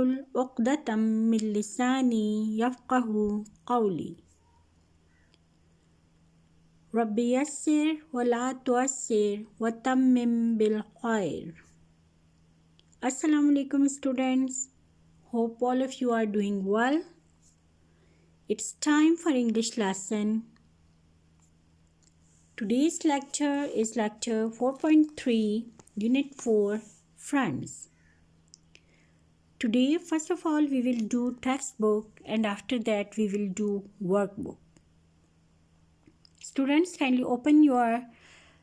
واحلل عقدة من لساني يفقه قولي رب يسر ولا تعسر وتمم بالخير. Assalamu alaikum students. Hope all of you are doing well. It's time for English lesson. Today's lecture is lecture 4.3, Unit 4, Friends. Today, first of all, we will do textbook and after that we will do workbook. Students, kindly open your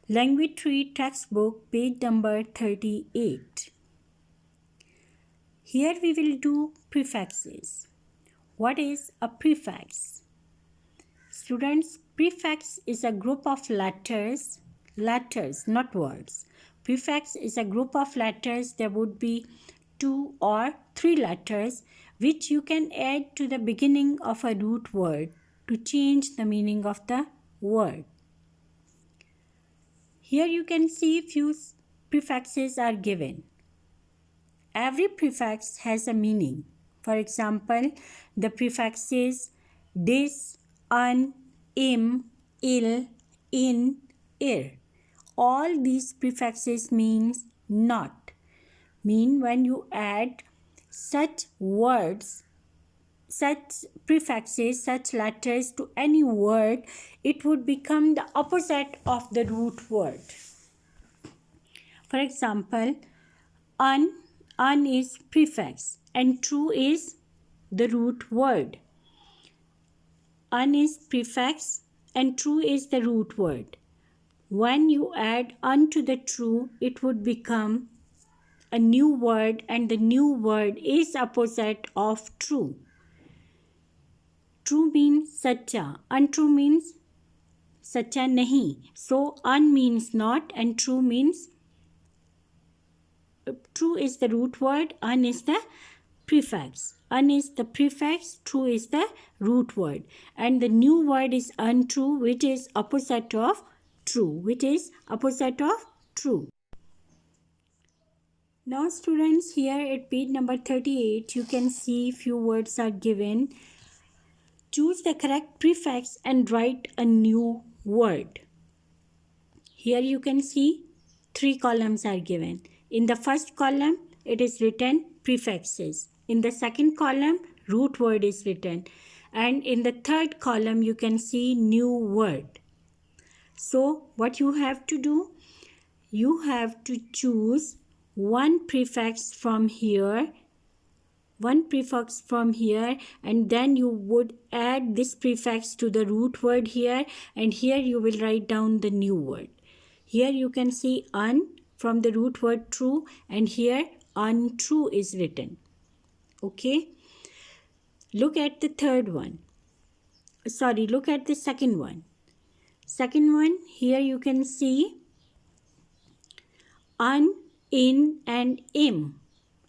Language Tree textbook, page number 38. Here we will do prefixes. What is a prefix? Students, prefix is a group of letters, not words. Prefix is a group of letters. There would be 2 or 3 letters which you can add to the beginning of a root word to change the meaning of the word. Here you can see few prefixes are given. Every prefix has a meaning. For example, the prefixes dis, un, im, il, in, ir. All these prefixes means not. Mean when you add such words, such prefixes, such letters to any word, it would become the opposite of the root word. For example, un is prefix and true is the root word. Un is prefix and true is the root word. When you add un to the true, it would become a new word and the new word is opposite of true. True means sacha, untrue means sacha nahi. So un means not and true means true is the root word, un is the prefix. Un is the prefix, true is the root word. And the new word is untrue, which is opposite of true, Now students, here at page number 38, you can see few words are given. Choose the correct prefix and write a new word. Here you can see 3 columns are given. In the first column, it is written prefixes. In the second column, root word is written. And in the third column, you can see new word. So, what you have to do? You have to choose one prefix from here, and then you would add this prefix to the root word here, and here you will write down the new word. Here you can see un from the root word true, and here untrue is written. Okay? Look at the second one. Here you can see un, in and im,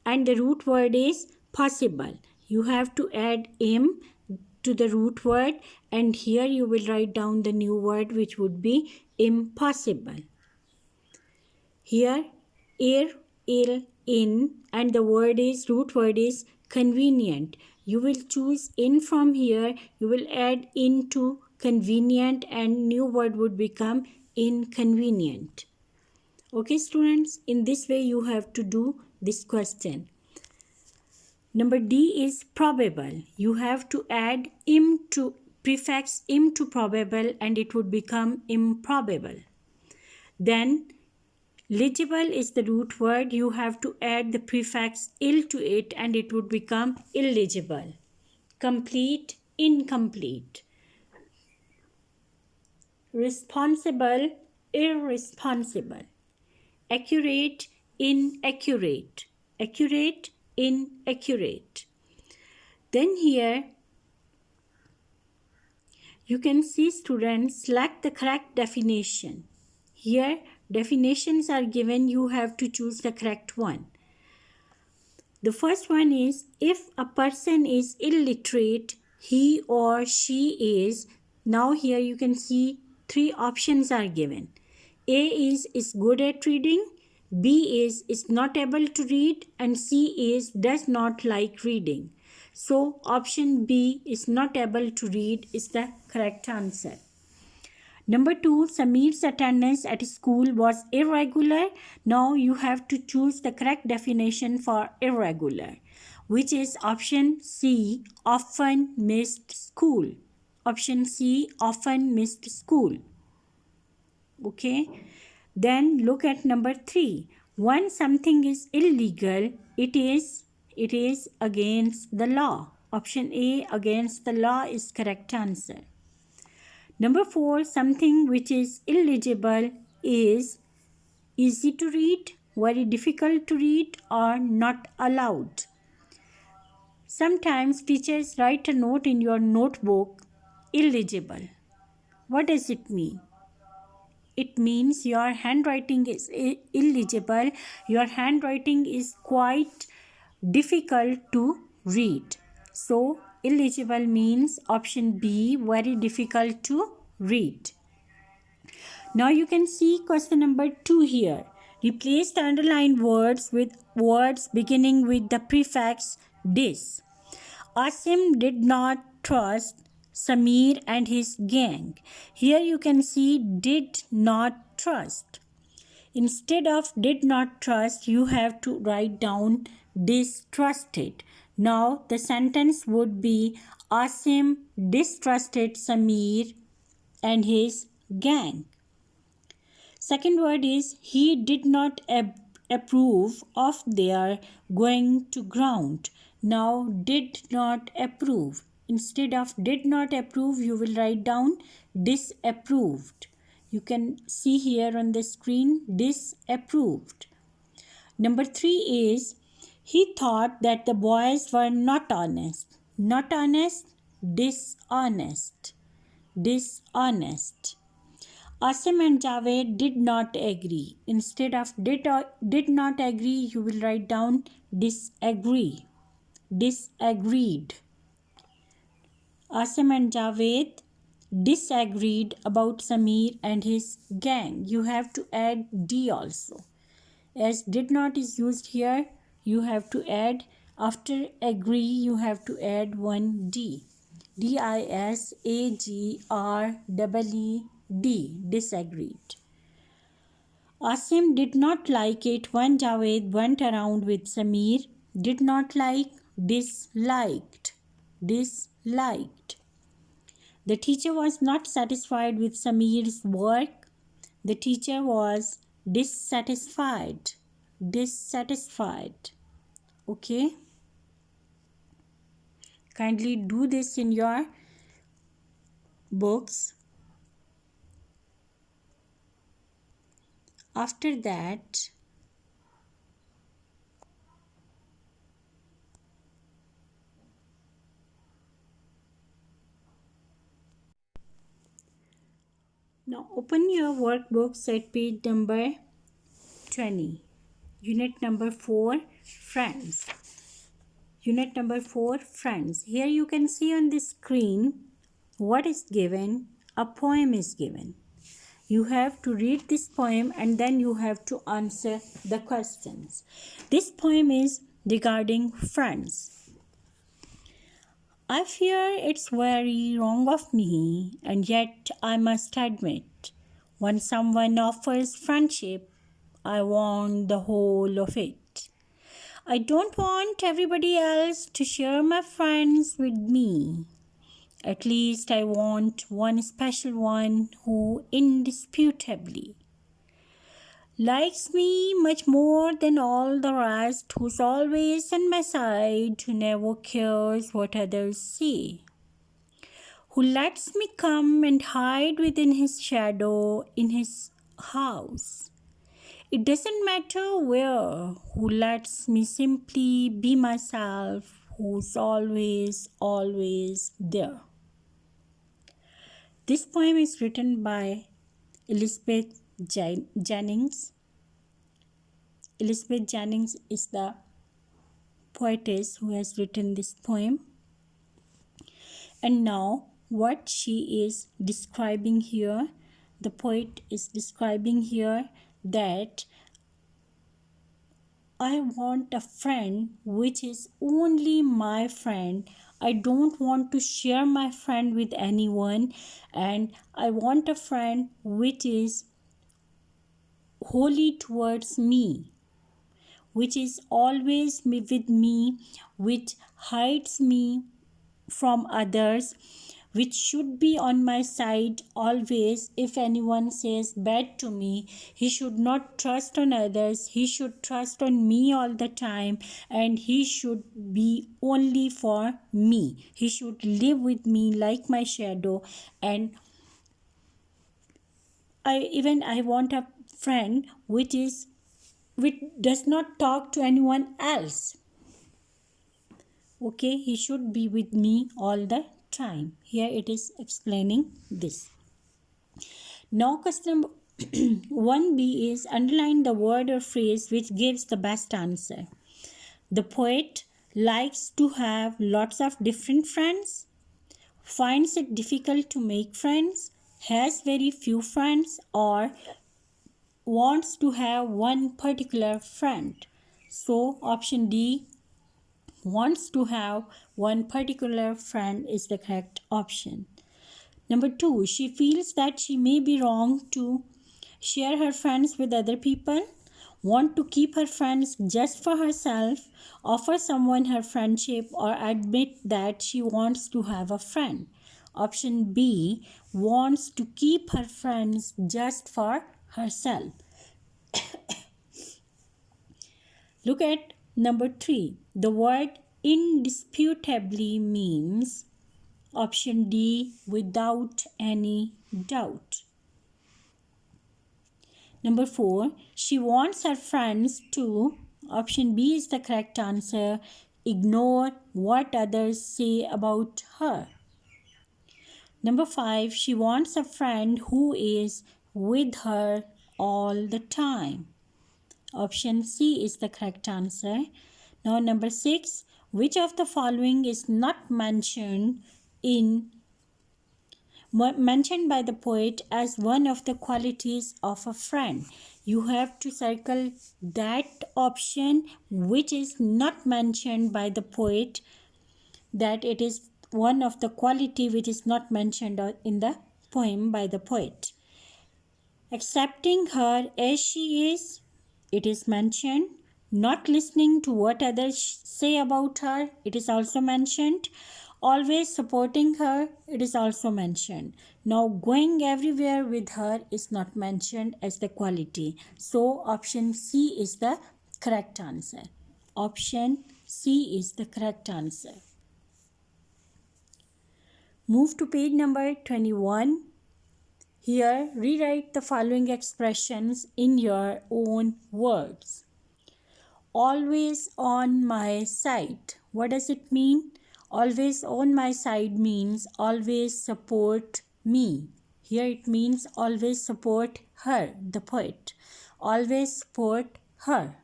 and the root word is possible. You have to add im to the root word, and here you will write down the new word which would be impossible. Here ir, il, in, and the root word is convenient. You will choose in from here, you will add in to convenient, and new word would become inconvenient. Okay students, in this way you have to do this question. Number D is probable. You have to add prefix im to probable, and it would become improbable. Then legible is the root word. You have to add the prefix ill to it, and it would become illegible. Complete, incomplete. Responsible, irresponsible. Accurate, inaccurate. Accurate, inaccurate. Then here you can see students, select the correct definition. Here definitions are given, you have to choose the correct one. The first one is, if a person is illiterate, he or she is. Now here you can see 3 options are given. A is good at reading, B is not able to read, and C is does not like reading. So option B is not able to read is the correct answer. Number 2, Sameer's attendance at school was irregular. Now you have to choose the correct definition for irregular, which is option C, often missed school. Option C, often missed school. Okay. Then look at number 3. When something is illegal, it is against the law. Option A, against the law, is correct answer. Number 4, something which is illegible is easy to read, very difficult to read, or not allowed. Sometimes teachers write a note in your notebook, illegible. What does it mean? It means your handwriting is illegible. Your handwriting is quite difficult to read. So, illegible means option B, very difficult to read. Now you can see question number 2 here. Replace the underlined words with words beginning with the prefix dis. Asim did not trust Sameer and his gang. Here you can see did not trust. Instead of did not trust, you have to write down distrusted. Now the sentence would be Asim distrusted Sameer and his gang. Second word is he did not approve of their going to ground. Now did not approve. Instead of did not approve, you will write down disapproved. You can see here on the screen disapproved. Number 3 is he thought that the boys were not honest. Not honest, dishonest. Dishonest. Asim and Javed did not agree. Instead of did not agree, you will write down disagree. Disagreed. Asim and Javed disagreed about Sameer and his gang. You have to add D also. As did not is used here, you have to add, after agree, you have to add one D. D, disagreed. Asim did not like it when Javed went around with Sameer. Did not like, disliked. Disliked. The teacher was not satisfied with Sameer's work. The teacher was dissatisfied. Dissatisfied. Okay. Kindly do this in your books. After that, now open your workbooks at page number 20. Unit number 4, Friends. Unit number 4, Friends. Here you can see on the screen what is given. A poem is given. You have to read this poem and then you have to answer the questions. This poem is regarding friends. I fear it's very wrong of me, and yet I must admit, when someone offers friendship, I want the whole of it. I don't want everybody else to share my friends with me. At least I want one special one who indisputably likes me much more than all the rest, who's always on my side, who never cares what others say, who lets me come and hide within his shadow in his house. It doesn't matter where, who lets me simply be myself, who's always, always there. This poem is written by Elizabeth Jennings. Elizabeth Jennings is the poetess who has written this poem. And now what she is describing here, the poet is describing here that I want a friend which is only my friend. I don't want to share my friend with anyone, and I want a friend which is wholly towards me, which is always with me, which hides me from others, which should be on my side always. If anyone says bad to me, he should not trust on others, he should trust on me all the time, and he should be only for me. He should live with me like my shadow. And I want a friend which does not talk to anyone else. Okay, he should be with me all the time. Here it is explaining this. Now question 1b is underline the word or phrase which gives the best answer. The poet likes to have lots of different friends, finds it difficult to make friends, has very few friends, or wants to have one particular friend. So option D, wants to have one particular friend, is the correct option. Number 2, she feels that she may be wrong to share her friends with other people, want to keep her friends just for herself, offer someone her friendship, or admit that she wants to have a friend. Option B, wants to keep her friends just for herself. Look at number 3. The word indisputably means option D, without any doubt. Number 4. She wants her friends to, option B is the correct answer, ignore what others say about her. Number 5. She wants a friend who is with her all the time. Option C is the correct answer. Now number 6. Which of the following is not mentioned by the poet as one of the qualities of a friend? You have to circle that option which is not mentioned by the poet, that it is one of the quality which is not mentioned in the poem by the poet. Accepting her as she is, it is mentioned. Not listening to what others say about her, it is also mentioned. Always supporting her, it is also mentioned. Now going everywhere with her is not mentioned as the quality. So option C is the correct answer. Option C is the correct answer. Move to page number 21. Here, rewrite the following expressions in your own words. Always on my side. What does it mean? Always on my side means always support me. Here it means always support her, the poet. Always support her.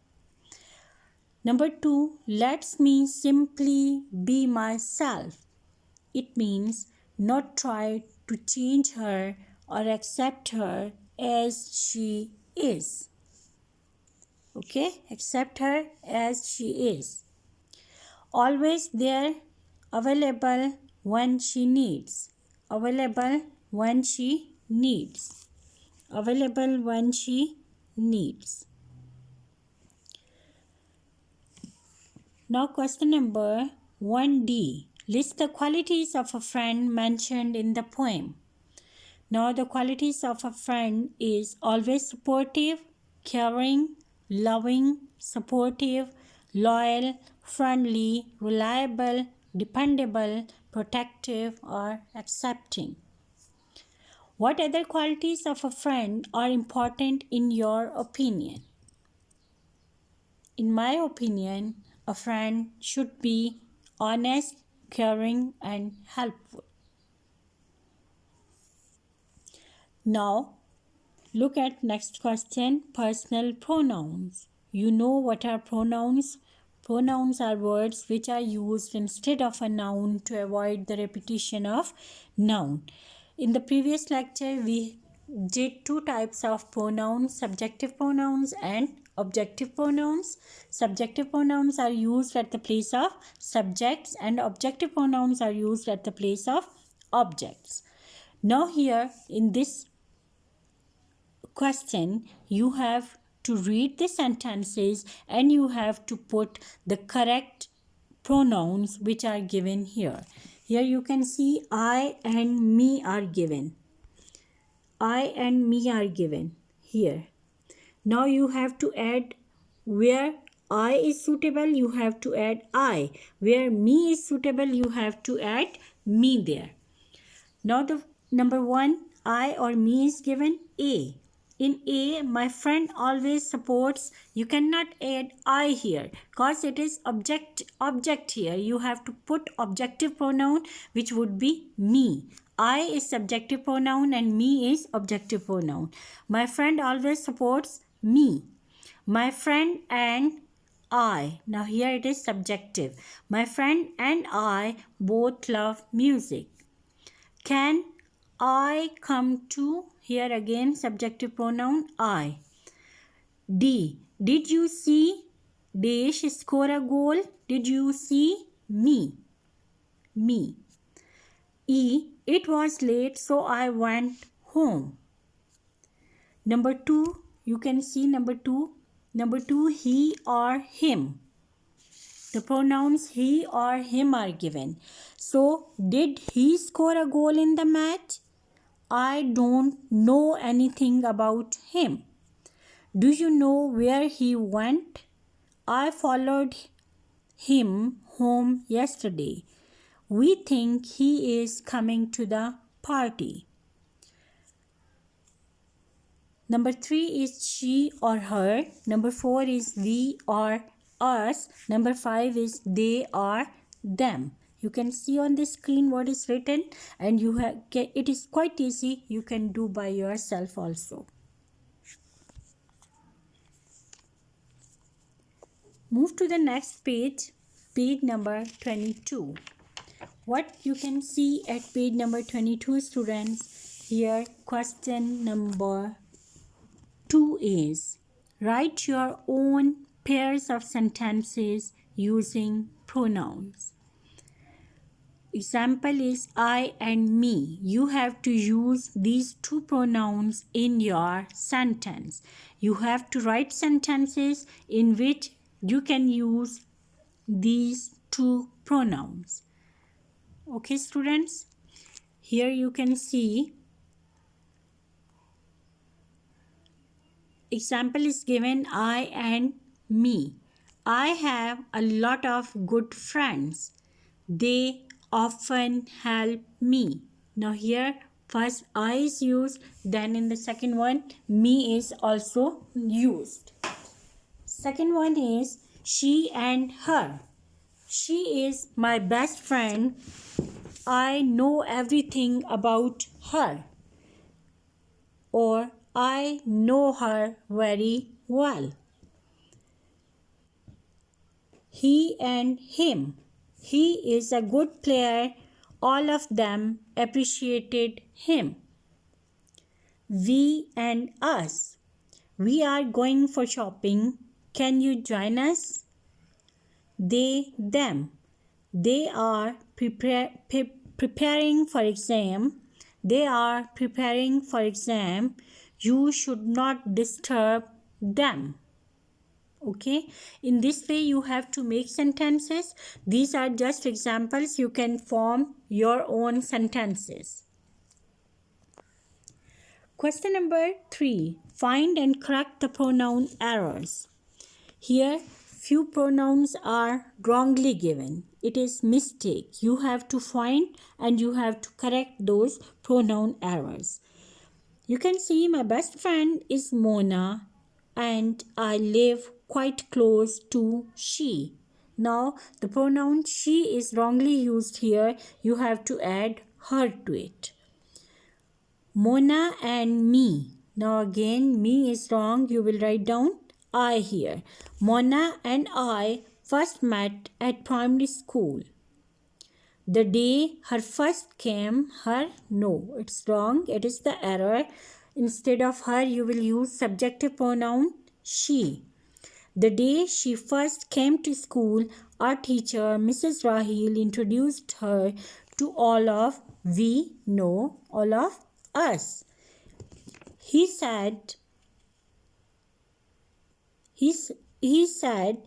Number 2, lets me simply be myself. It means not try to change her or accept her as she is. Okay, accept her as she is. Always there, available when she needs. Available when she needs. Available when she needs. Now question number 1D. List the qualities of a friend mentioned in the poem. Now the qualities of a friend is always supportive, caring, loving, supportive, loyal, friendly, reliable, dependable, protective, or accepting. What other qualities of a friend are important in your opinion? In my opinion, a friend should be honest, caring, and helpful. Now, look at next question, personal pronouns. You know what are pronouns? Pronouns are words which are used instead of a noun to avoid the repetition of noun. In the previous lecture, we did two types of pronouns, subjective pronouns and objective pronouns. Subjective pronouns are used at the place of subjects and objective pronouns are used at the place of objects. Now here in this question, you have to read the sentences and you have to put the correct pronouns which are given here. Here you can see I and me are given. I and me are given here. Now you have to add where I is suitable, you have to add I. Where me is suitable, you have to add me there. Now the number one, I or me is given A. In A, my friend always supports. You cannot add I here because it is object here. You have to put objective pronoun which would be me. I is subjective pronoun and me is objective pronoun. My friend always supports me. My friend and I. Now here it is subjective. My friend and I both love music. Can I come to? Here again subjective pronoun I. D. Did you see Desh score a goal? Did you see me? Me. E. It was late so I went home. Number 2. You can see number 2. Number 2, he or him. The pronouns he or him are given. So, did he score a goal in the match? I don't know anything about him. Do you know where he went? I followed him home yesterday. We think he is coming to the party. Number 3 is she or her. Number 4 is we or us. Number 5 is they or them. You can see on the screen what is written and it is quite easy. You can do by yourself also. Move to the next page, page number 22. What you can see at page number 22, students, here question number 2 is write your own pairs of sentences using pronouns. Example is I and me. You have to use these two pronouns in your sentence. You have to write sentences in which you can use these two pronouns. Okay, students? Here you can see example is given I and me. I have a lot of good friends. They often help me. Now here first I is used, then in the second one me is also used. Second one is she and her. She is my best friend. I know everything about her. Or I know her very well. He and him. He is a good player. All of them appreciated him. We and us. We are going for shopping. Can you join us? They, them. They are preparing for exam. They are preparing for exam. You should not disturb them. Okay, in this way you have to make sentences. These are just examples. You can form your own sentences. Question number 3. Find and correct the pronoun errors. Here few pronouns are wrongly given. It is mistake. You have to find and you have to correct those pronoun errors. You can see my best friend is Mona and I live quite close to she. Now the pronoun she is wrongly used here. You have to add her to it. Mona and me. Now again me is wrong. You will write down I here. Mona and I first met at primary school. The day her first came, her, no, it's wrong. It is the error. Instead of her, you will use subjective pronoun she. The day she first came to school, our teacher, Mrs. Rahil, introduced her to all of we know, all of us. He said, he said,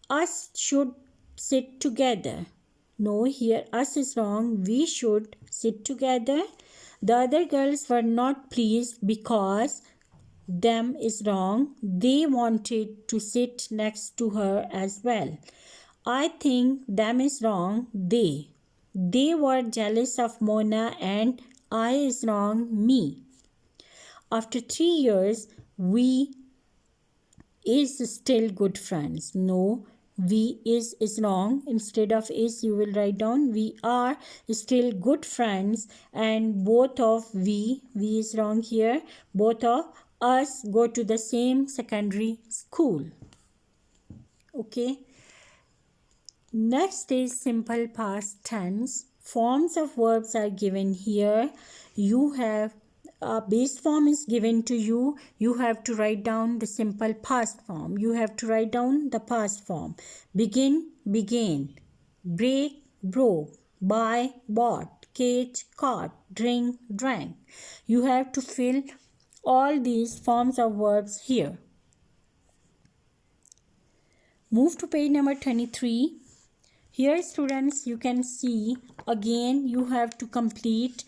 us should sit together. No, here us is wrong. We should sit together. The other girls were not pleased because them is wrong. They wanted to sit next to her as well. I think them is wrong. They were jealous of Mona and I is wrong. Me. After 3 years, we is still good friends. No, we is wrong. Instead of is, you will write down we are still good friends, and both of we is wrong here, both of us go to the same secondary school. Okay, next is simple past tense. Forms of verbs are given here. You have a base form is given to you. You have to write down the simple past form. You have to write down the past form. Begin, began. Break, broke. Buy, bought. Catch, caught. Drink, drank. You have to fill all these forms of verbs here. Move to page number 23. Here, students, you can see again you have to complete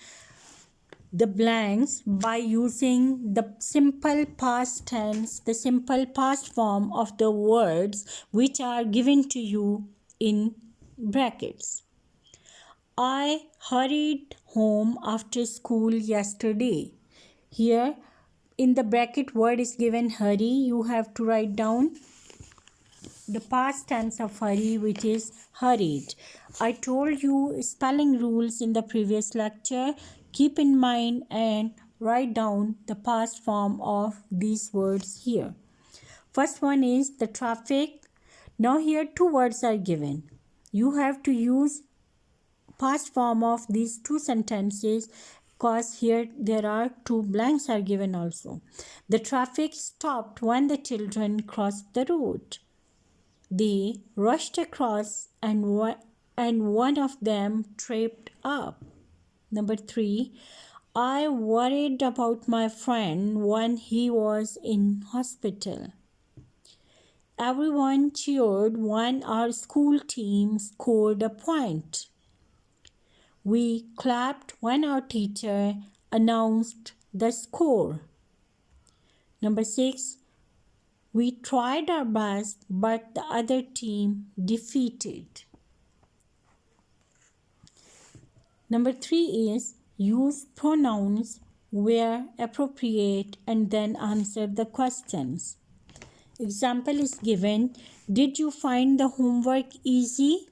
the blanks by using the simple past tense, the simple past form of the words which are given to you in brackets. I hurried home after school yesterday. Here in the bracket word is given hurry. You have to write down the past tense of hurry, which is hurried. I told you spelling rules in the previous lecture. Keep in mind and write down the past form of these words here. First one is the traffic. Now here 2 words are given. You have to use past form of these 2 sentences because here there are 2 blanks are given also. The traffic stopped when the children crossed the road. They rushed across and one of them tripped up. Number 3, I worried about my friend when he was in hospital. Everyone cheered when our school team scored a point. We clapped when our teacher announced the score. Number 6, we tried our best, but the other team defeated. Number 3 is use pronouns where appropriate and then answer the questions. Example is given. Did you find the homework easy?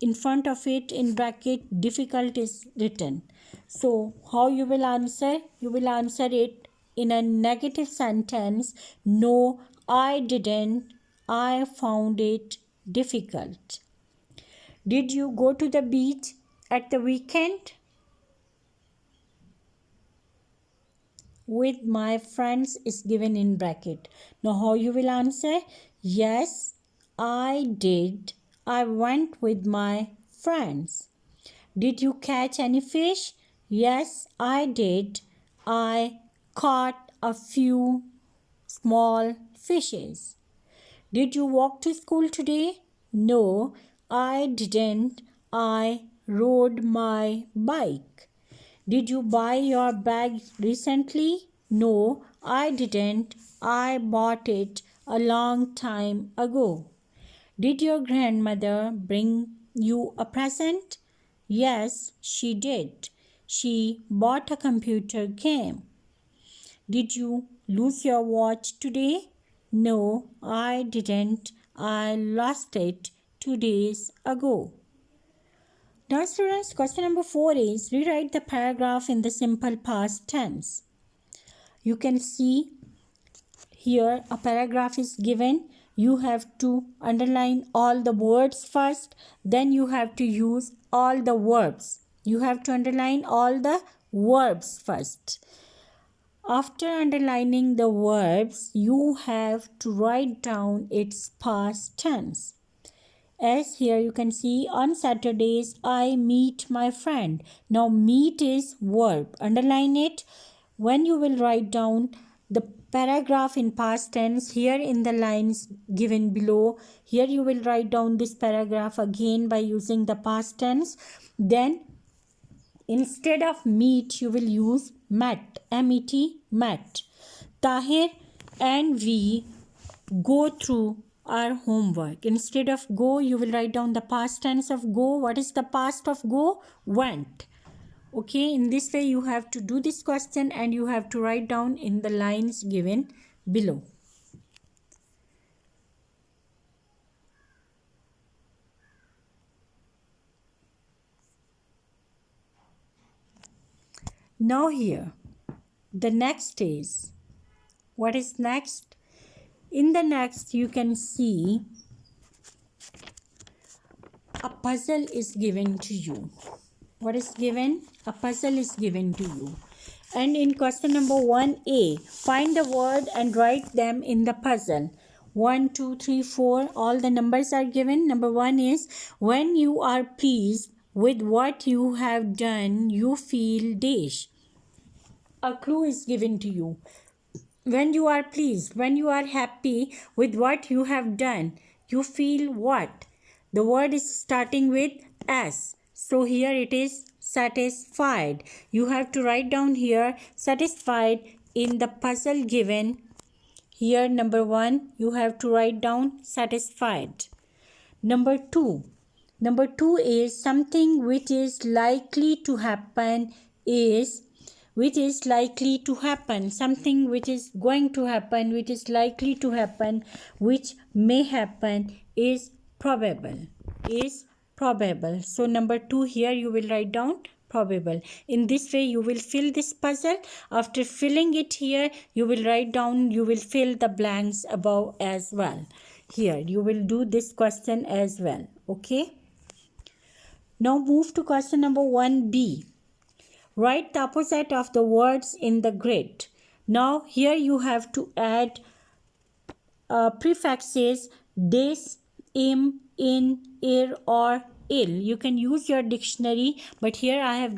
In front of it in bracket difficult is written. So how you will answer? You will answer it in a negative sentence. No, I didn't. I found it difficult. Did you go to the beach at the weekend? With my friends is given in bracket. Now how you will answer? Yes, I did. I went with my friends. Did you catch any fish? Yes, I did. I caught a few small fishes. Did you walk to school today? No, I didn't. I rode my bike. Did you buy your bag recently? No, I didn't. I bought it a long time ago. Did your grandmother bring you a present? Yes, she did. She bought a computer game. Did you lose your watch today? No, I didn't. I lost it 2 days ago. Now, students, question number 4 is rewrite the paragraph in the simple past tense. You can see here a paragraph is given. You have to underline all the words first, then you have to use all the verbs. You have to underline all the verbs first. After underlining the verbs, you have to write down its past tense. As here you can see, on Saturdays I meet my friend. Now meet is verb. Underline it. When you will write down the paragraph in past tense, here in the lines given below, here you will write down this paragraph again by using the past tense. Then instead of meet, you will use met. M-E-T, met. Tahir and we go through our homework. Instead of go, you will write down the past tense of go. What is the past of go? Went. Okay, in this way you have to do this question and you have to write down in the lines given below. Now here, the next is, what is next? In the next you can see a puzzle is given to you. What is given? A puzzle is given to you. And in question number 1A, find the word and write them in the puzzle. 1, 2, 3, 4, all the numbers are given. Number 1 is, when you are pleased with what you have done, you feel dash. A clue is given to you. When you are pleased, when you are happy with what you have done, you feel what? The word is starting with S. So here it is satisfied. You have to write down here satisfied in the puzzle given. Here number 1, you have to write down satisfied. Number 2. Number 2 is something which is likely to happen is, which is likely to happen. Something which is going to happen, which is likely to happen, which may happen is probable. Is probable. So number 2 here you will write down probable. In this way you will fill this puzzle. After filling it here, you will write down, you will fill the blanks above as well. Here you will do this question as well. Okay. Now move to question number 1B. Write the opposite of the words in the grid. Now here you have to add prefixes this, im, in, ir or ill. You can use your dictionary, but here I have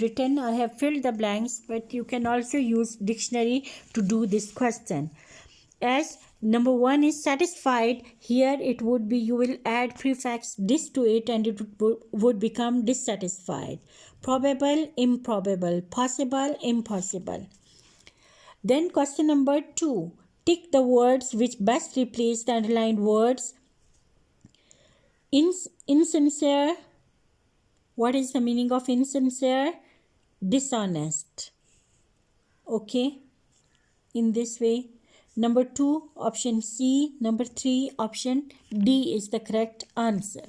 filled the blanks, but you can also use dictionary to do this question. As number 1 is satisfied, here it would be, you will add prefix dis to it and it would become dissatisfied. Probable, improbable. Possible, impossible. Then question number 2. Tick the words which best replace the underlined words. Insincere. What is the meaning of insincere? Dishonest. Okay. In this way. Number 2, option C. Number 3, option D is the correct answer.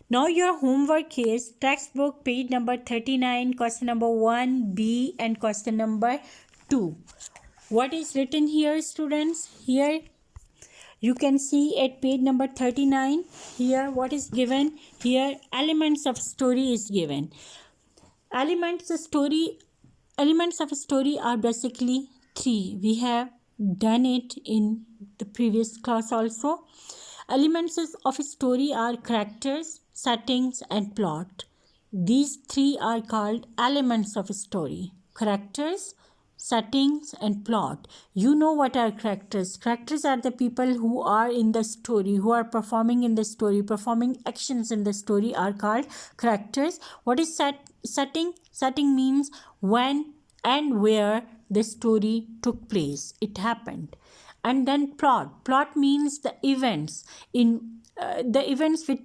Now your homework is textbook page number 39, question number 1B and question number 2. What is written here, students? Here you can see at page number 39, here what is given? Here elements of story is given. Elements of story are basically 3. We have done it in the previous class also. Elements of a story are characters, settings and plot. These 3 are called elements of a story. Characters, settings and plot. You know what are characters. Characters are the people who are in the story, who are performing in the story, performing actions in the story are called characters. What is setting? Setting means when and where the story took place. It happened. And then plot. Plot means the events in the events which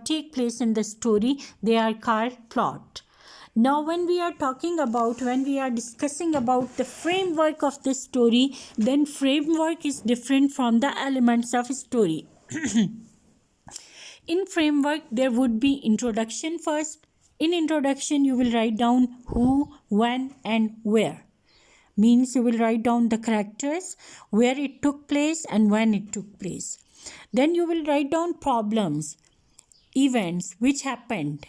take place in the story. They are called plot. Now when we are discussing about the framework of the story, then framework is different from the elements of story. In framework, there would be introduction first. In introduction, you will write down who, when and where. Means you will write down the characters, where it took place and when it took place. Then you will write down problems, events which happened.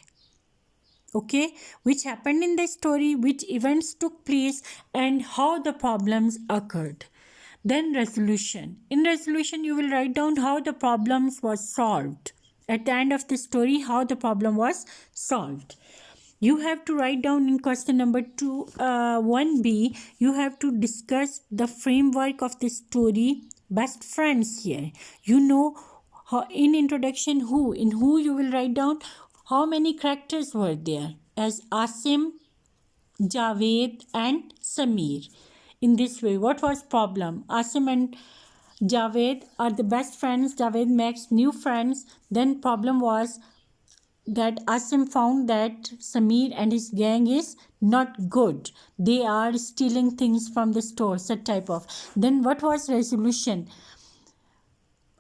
okay, which happened in the story, which events took place, and how the problems occurred. Then resolution. In resolution, you will write down how the problems was solved. At the end of the story, how the problem was solved. You have to write down in question number 1b, you have to discuss the framework of the story. Best friends here. You know how in introduction in who you will write down how many characters were there as Asim, Javed and Samir. In this way, what was problem? Asim and Javed are the best friends. Javed makes new friends. Then problem was that Asim found that Samir and his gang is not good. They are stealing things from the store, such type of. Then what was resolution?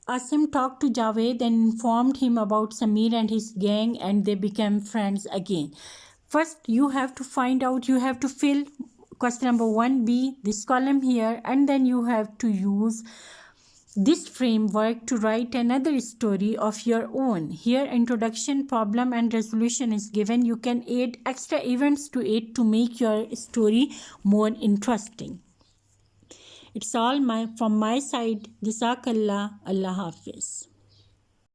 Asim talked to Javed and informed him about Samir and his gang, and they became friends again. First, you have to find out, you have to fill question number 1b, this column here, and then you have to use this framework to write another story of your own. Here, introduction, problem, and resolution is given. You can add extra events to it to make your story more interesting. It's all from my side. Jazakallah. Allah Hafiz.